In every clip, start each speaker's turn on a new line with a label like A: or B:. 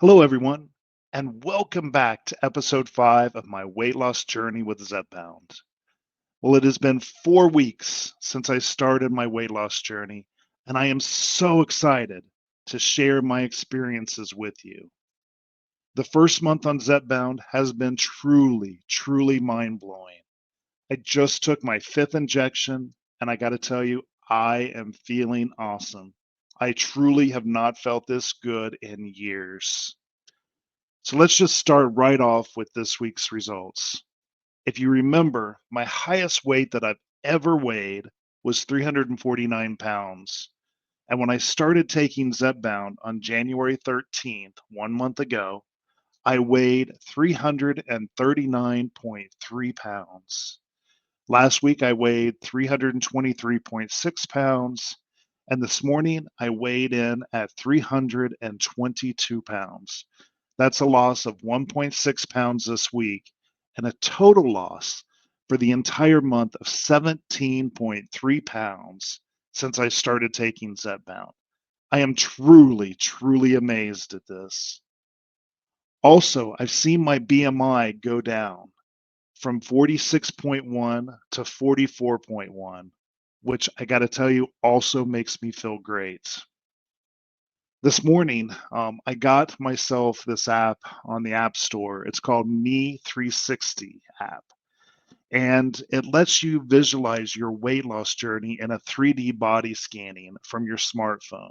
A: Hello, everyone, and welcome back to episode 5 of my weight loss journey with Zepbound. Well, it has been 4 weeks since I started my weight loss journey, and I am so excited to share my experiences with you. The first month on Zepbound has been truly mind blowing. I just took my fifth injection, and I got to tell you, I am feeling awesome. I truly have not felt this good in years. So let's just start right off with this week's results. If you remember, my highest weight that I've ever weighed was 349 pounds. And when I started taking Zepbound on January 13th, 1 month ago, I weighed 339.3 pounds. Last week, I weighed 323.6 pounds. And this morning, I weighed in at 322 pounds. That's a loss of 1.6 pounds this week and a total loss for the entire month of 17.3 pounds since I started taking Zepbound. I am truly amazed at this. Also, I've seen my BMI go down from 46.1 to 44.1, which I got to tell you also makes me feel great. This morning, I got myself this app on the App Store. It's called Me360 app, and it lets you visualize your weight loss journey in a 3D body scanning from your smartphone.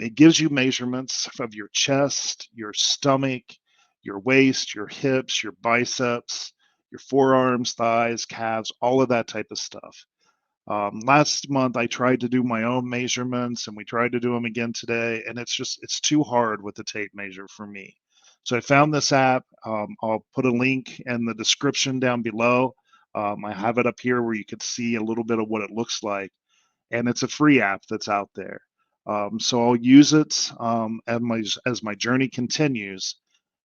A: It gives you measurements of your chest, your stomach, your waist, your hips, your biceps, your forearms, thighs, calves, all of that type of stuff. Last month, I tried to do my own measurements and we tried to do them again today, and it's too hard with the tape measure for me. So I found this app. I'll put a link in the description down below. I have it up here where you could see a little bit of what it looks like, and it's a free app that's out there. So I'll use it as my journey continues,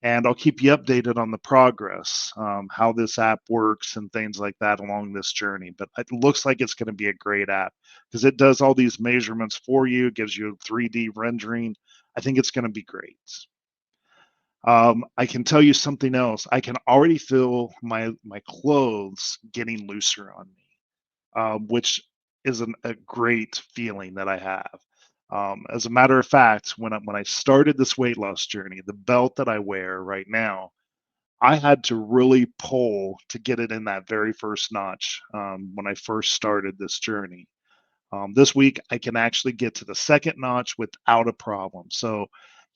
A: and I'll keep you updated on the progress, how this app works, and things like that along this journey. But it looks like it's going to be a great app because it does all these measurements for you, gives you 3D rendering. I think it's going to be great. I can tell you something else. I can already feel my clothes getting looser on me, which is a great feeling that I have. As a matter of fact, when I started this weight loss journey, the belt that I wear right now, I had to really pull to get it in that very first notch when I first started this journey. This week, I can actually get to the second notch without a problem. So,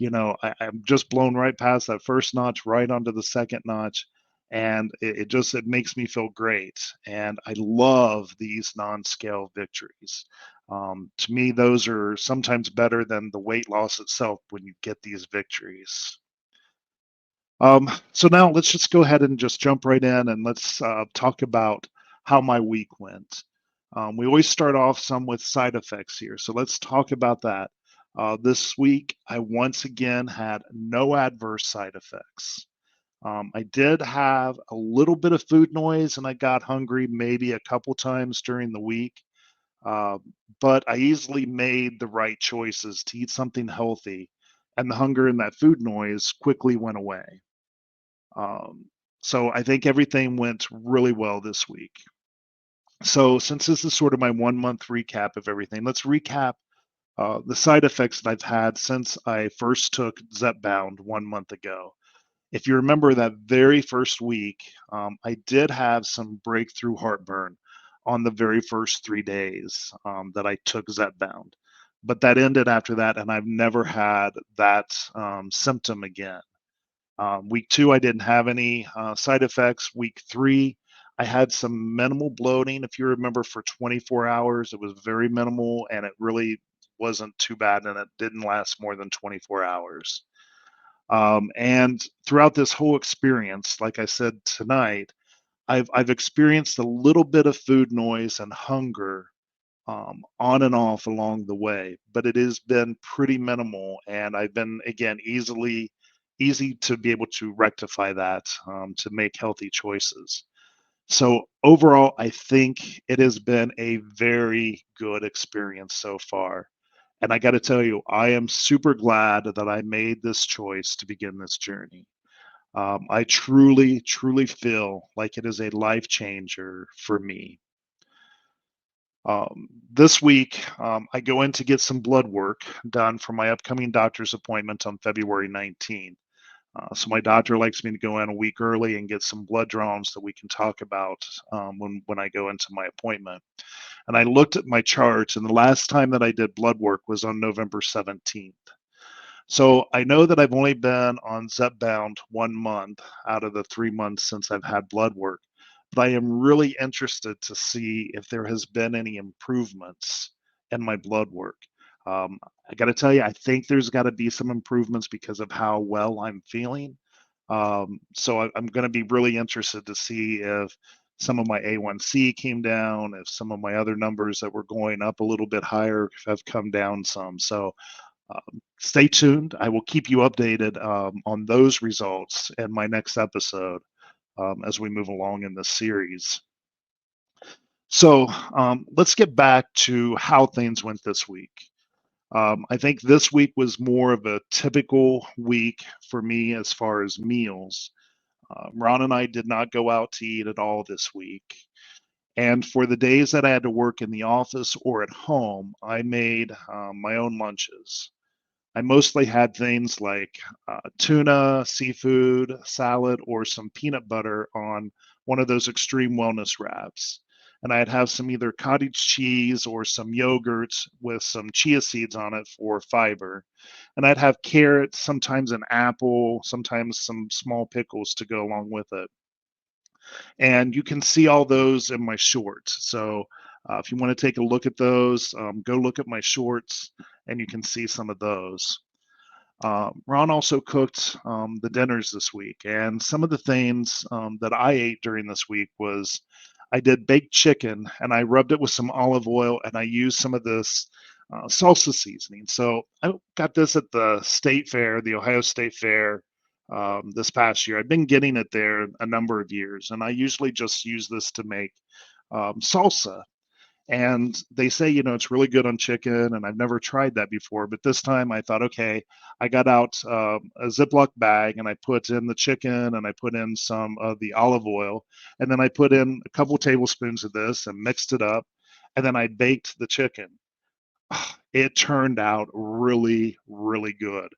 A: I'm just blown right past that first notch, right onto the second notch, and it makes me feel great. And I love these non-scale victories. To me, those are sometimes better than the weight loss itself when you get these victories. So now let's just go ahead and just jump right in and let's talk about how my week went. We always start off some with side effects here, so let's talk about that. This week, I once again had no adverse side effects. I did have a little bit of food noise and I got hungry maybe a couple times during the week, uh, but I easily made the right choices to eat something healthy, and the hunger and that food noise quickly went away. Um, so I think everything went really well this week. So since this is sort of my 1 month recap of everything, let's recap the side effects that I've had since I first took Zepbound 1 month ago. If you remember that very first week, I did have some breakthrough heartburn on the very first 3 days that I took Zepbound. But that ended after that, and I've never had that symptom again. Week 2, I didn't have any side effects. Week 3, I had some minimal bloating. If you remember, for 24 hours, it was very minimal and it really wasn't too bad, and it didn't last more than 24 hours. And throughout this whole experience, like I said tonight, I've experienced a little bit of food noise and hunger on and off along the way, but it has been pretty minimal, and I've been again easy to be able to rectify that to make healthy choices. So overall, I think it has been a very good experience so far. And I got to tell you, I am super glad that I made this choice to begin this journey. I truly, truly feel like it is a life changer for me. This week, I go in to get some blood work done for my upcoming doctor's appointment on February 19th. So my doctor likes me to go in a week early and get some blood draws that we can talk about when I go into my appointment. And I looked at my charts, and the last time that I did blood work was on November 17th. So I know that I've only been on Zepbound 1 month out of the 3 months since I've had blood work, but I am really interested to see if there has been any improvements in my blood work. Um, I got to tell you, I think there's got to be some improvements because of how well I'm feeling. So I'm going to be really interested to see if some of my A1C came down, if some of my other numbers that were going up a little bit higher have come down some. So stay tuned. I will keep you updated on those results in my next episode as we move along in this series. So let's get back to how things went this week. I think this week was more of a typical week for me as far as meals. Ron and I did not go out to eat at all this week. And for the days that I had to work in the office or at home, I made my own lunches. I mostly had things like tuna, seafood, salad, or some peanut butter on one of those extreme wellness wraps. And I'd have some either cottage cheese or some yogurt with some chia seeds on it for fiber. And I'd have carrots, sometimes an apple, sometimes some small pickles to go along with it. And you can see all those in my shorts. So if you want to take a look at those, go look at my shorts and you can see some of those. Ron also cooked the dinners this week, and some of the things that I ate during this week was I did baked chicken, and I rubbed it with some olive oil, and I used some of this salsa seasoning. So I got this at the state fair, the Ohio State Fair, this past year. I've been getting it there a number of years, and I usually just use this to make salsa. And they say, it's really good on chicken, and I've never tried that before. But this time I thought, okay, I got out a Ziploc bag and I put in the chicken and I put in some of the olive oil. And then I put in a couple tablespoons of this and mixed it up. And then I baked the chicken. It turned out really, really good.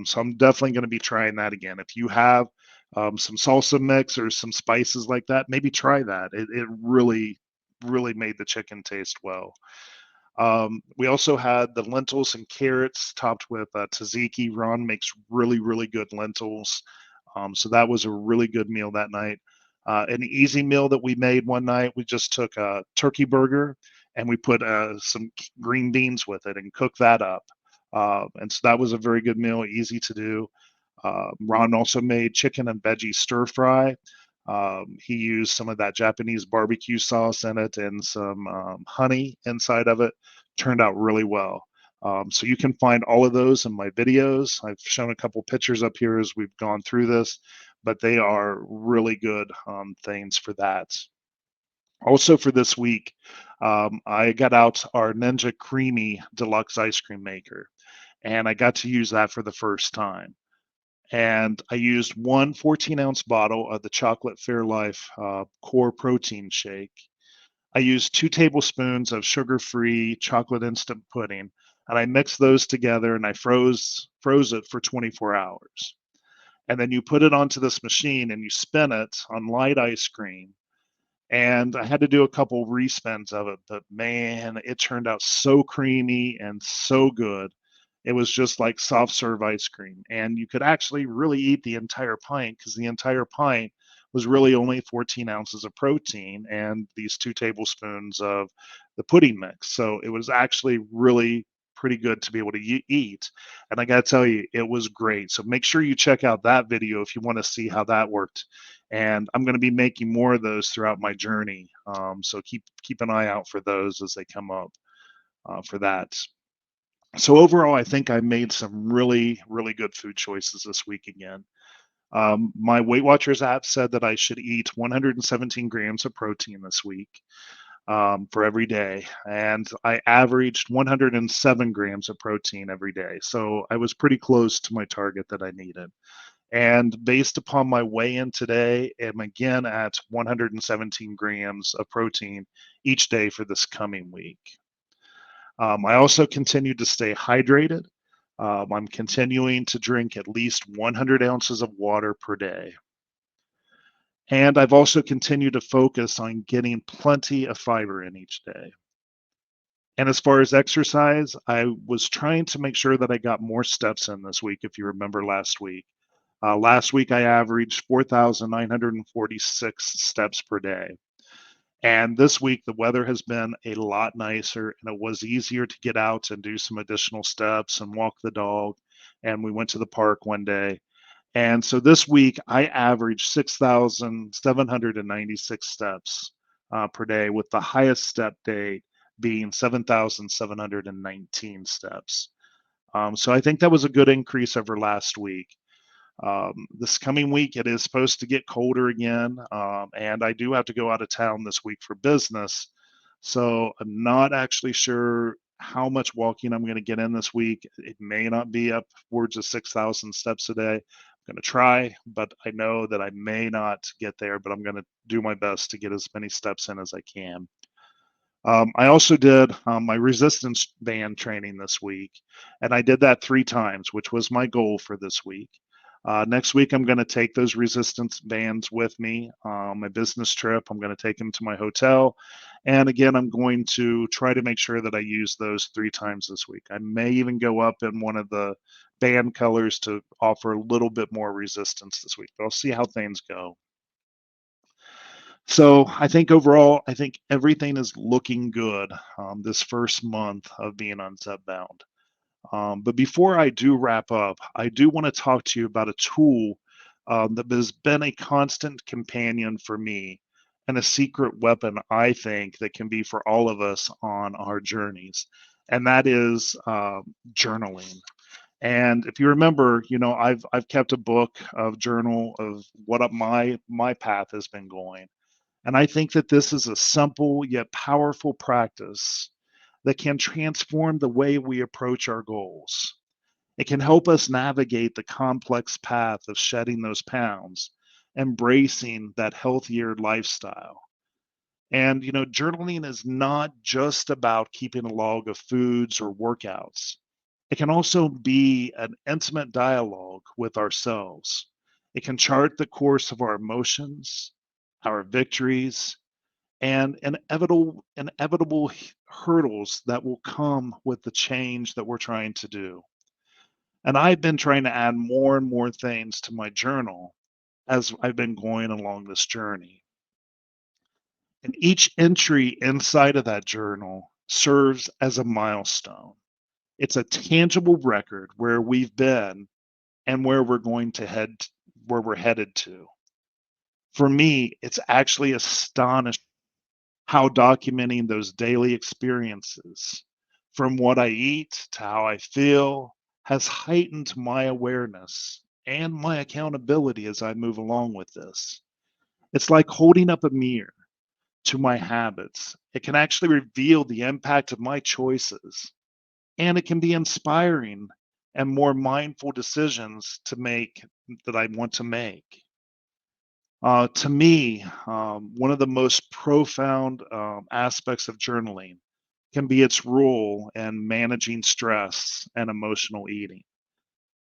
A: So I'm definitely going to be trying that again. If you have some salsa mix or some spices like that, maybe try that. It really, really made the chicken taste well. We also had the lentils and carrots topped with tzatziki. Ron makes really, really good lentils. So that was a really good meal that night. An easy meal that we made one night, we just took a turkey burger and we put some green beans with it and cooked that up. And so that was a very good meal, easy to do. Ron also made chicken and veggie stir fry. He used some of that Japanese barbecue sauce in it and some honey inside of it. Turned out really well. So you can find all of those in my videos. I've shown a couple pictures up here as we've gone through this, but they are really good things for that. Also for this week, I got out our Ninja Creami deluxe ice cream maker, and I got to use that for the first time. And I used one 14-ounce bottle of the Chocolate Fairlife Core Protein Shake. I used 2 tablespoons of sugar-free chocolate instant pudding, and I mixed those together and I froze it for 24 hours. And then you put it onto this machine and you spin it on light ice cream. And I had to do a couple respins of it, but man, it turned out so creamy and so good. It was just like soft serve ice cream. And you could actually really eat the entire pint because the entire pint was really only 14 ounces of protein and these 2 tablespoons of the pudding mix. So it was actually really pretty good to be able to eat. And I got to tell you, it was great. So make sure you check out that video if you want to see how that worked. And I'm going to be making more of those throughout my journey. So keep an eye out for those as they come up for that. So overall, I think I made some really, really good food choices this week again. My Weight Watchers app said that I should eat 117 grams of protein this week. for every day, and I averaged 107 grams of protein every day. So I was pretty close to my target that I needed. And based upon my weigh-in today, I'm again at 117 grams of protein each day for this coming week. I also continue to stay hydrated. I'm continuing to drink at least 100 ounces of water per day. And I've also continued to focus on getting plenty of fiber in each day. And as far as exercise, I was trying to make sure that I got more steps in this week, if you remember last week. Last week, I averaged 4,946 steps per day. And this week, the weather has been a lot nicer, and it was easier to get out and do some additional steps and walk the dog. And we went to the park one day. And so this week, I averaged 6,796 steps per day, with the highest step day being 7,719 steps. So I think that was a good increase over last week. This coming week, it is supposed to get colder again, and I do have to go out of town this week for business. So I'm not actually sure how much walking I'm going to get in this week. It may not be upwards of 6,000 steps a day. I'm going to try, but I know that I may not get there, but I'm going to do my best to get as many steps in as I can. I also did my resistance band training this week, and I did that 3 times, which was my goal for this week. Next week, I'm going to take those resistance bands with me on my business trip. I'm going to take them to my hotel. And again, I'm going to try to make sure that I use those 3 times this week. I may even go up in one of the band colors to offer a little bit more resistance this week, but I'll see how things go. So I think overall, I think everything is looking good this first month of being on Zepbound. But before I do wrap up, I do want to talk to you about a tool that has been a constant companion for me and a secret weapon, I think, that can be for all of us on our journeys. And that is journaling. And if you remember, I've kept a book of journal of what my path has been going. And I think that this is a simple yet powerful practice that can transform the way we approach our goals. It can help us navigate the complex path of shedding those pounds, embracing that healthier lifestyle. And, journaling is not just about keeping a log of foods or workouts. It can also be an intimate dialogue with ourselves. It can chart the course of our emotions, our victories, and inevitable hurdles that will come with the change that we're trying to do. And I've been trying to add more and more things to my journal as I've been going along this journey. And each entry inside of that journal serves as a milestone. It's a tangible record where we've been and where we're headed to. For me, it's actually astonishing how documenting those daily experiences, from what I eat to how I feel, has heightened my awareness and my accountability as I move along with this. It's like holding up a mirror to my habits. It can actually reveal the impact of my choices, and it can be inspiring and more mindful decisions to make that I want to make. To me, one of the most profound aspects of journaling can be its role in managing stress and emotional eating.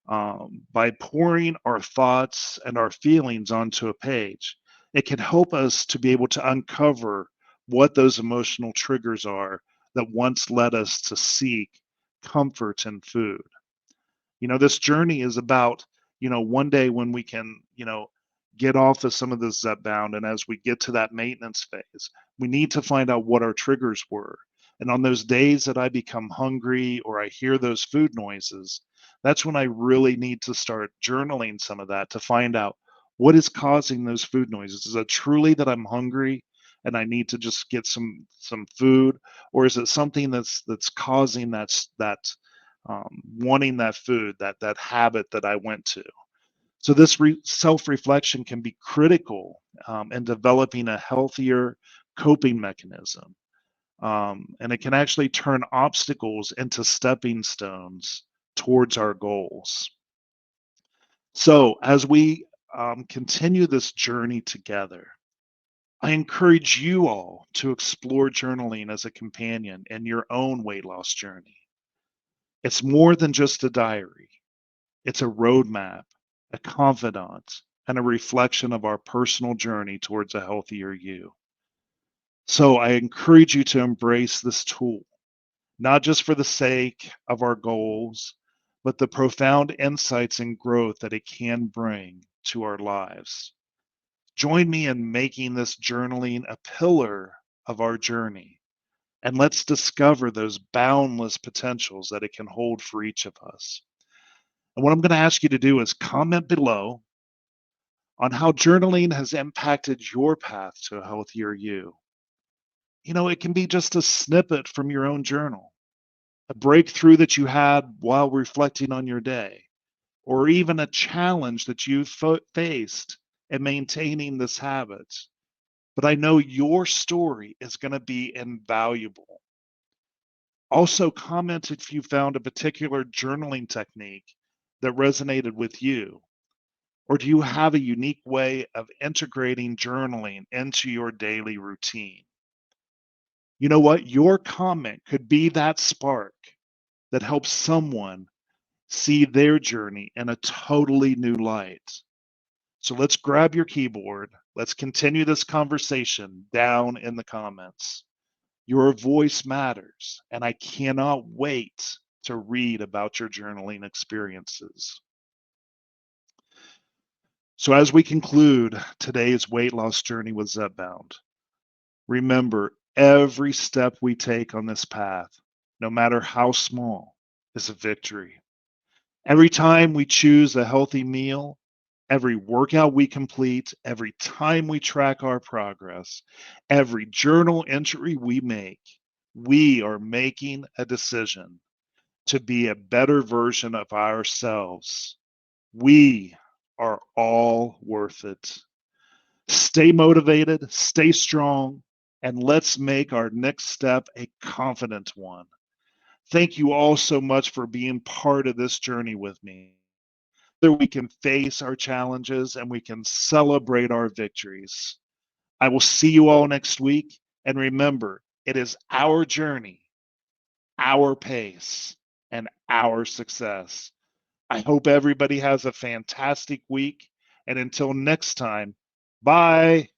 A: By pouring our thoughts and our feelings onto a page, it can help us to be able to uncover what those emotional triggers are that once led us to seek comfort in food. This journey is about, one day when we can, get off of some of this Zepbound. And as we get to that maintenance phase, we need to find out what our triggers were. And on those days that I become hungry or I hear those food noises, that's when I really need to start journaling some of that to find out what is causing those food noises. Is it truly that I'm hungry and I need to just get some food, or is it something that's causing that wanting that food, that habit that I went to? So this self-reflection can be critical in developing a healthier coping mechanism. and it can actually turn obstacles into stepping stones towards our goals. So, as we continue this journey together, I encourage you all to explore journaling as a companion in your own weight loss journey. It's more than just a diary, it's a roadmap, a confidant, and a reflection of our personal journey towards a healthier you. So I encourage you to embrace this tool, not just for the sake of our goals, but the profound insights and growth that it can bring to our lives. Join me in making this journaling a pillar of our journey, and let's discover those boundless potentials that it can hold for each of us. And what I'm going to ask you to do is comment below on how journaling has impacted your path to a healthier you. It can be just a snippet from your own journal, a breakthrough that you had while reflecting on your day, or even a challenge that you faced in maintaining this habit. But I know your story is going to be invaluable. Also, comment if you found a particular journaling technique that resonated with you. Or do you have a unique way of integrating journaling into your daily routine? You know what? Your comment could be that spark that helps someone see their journey in a totally new light. So let's grab your keyboard. Let's continue this conversation down in the comments. Your voice matters, and I cannot wait to read about your journaling experiences. So, as we conclude today's weight loss journey with Zepbound, remember every step we take on this path, no matter how small, is a victory. Every time we choose a healthy meal, every workout we complete, every time we track our progress, every journal entry we make, we are making a decision to be a better version of ourselves. We are all worth it. Stay motivated, stay strong, and let's make our next step a confident one. Thank you all so much for being part of this journey with me. Together we can face our challenges and we can celebrate our victories. I will see you all next week. And remember, it is our journey, our pace, and our success. I hope everybody has a fantastic week. And until next time, bye.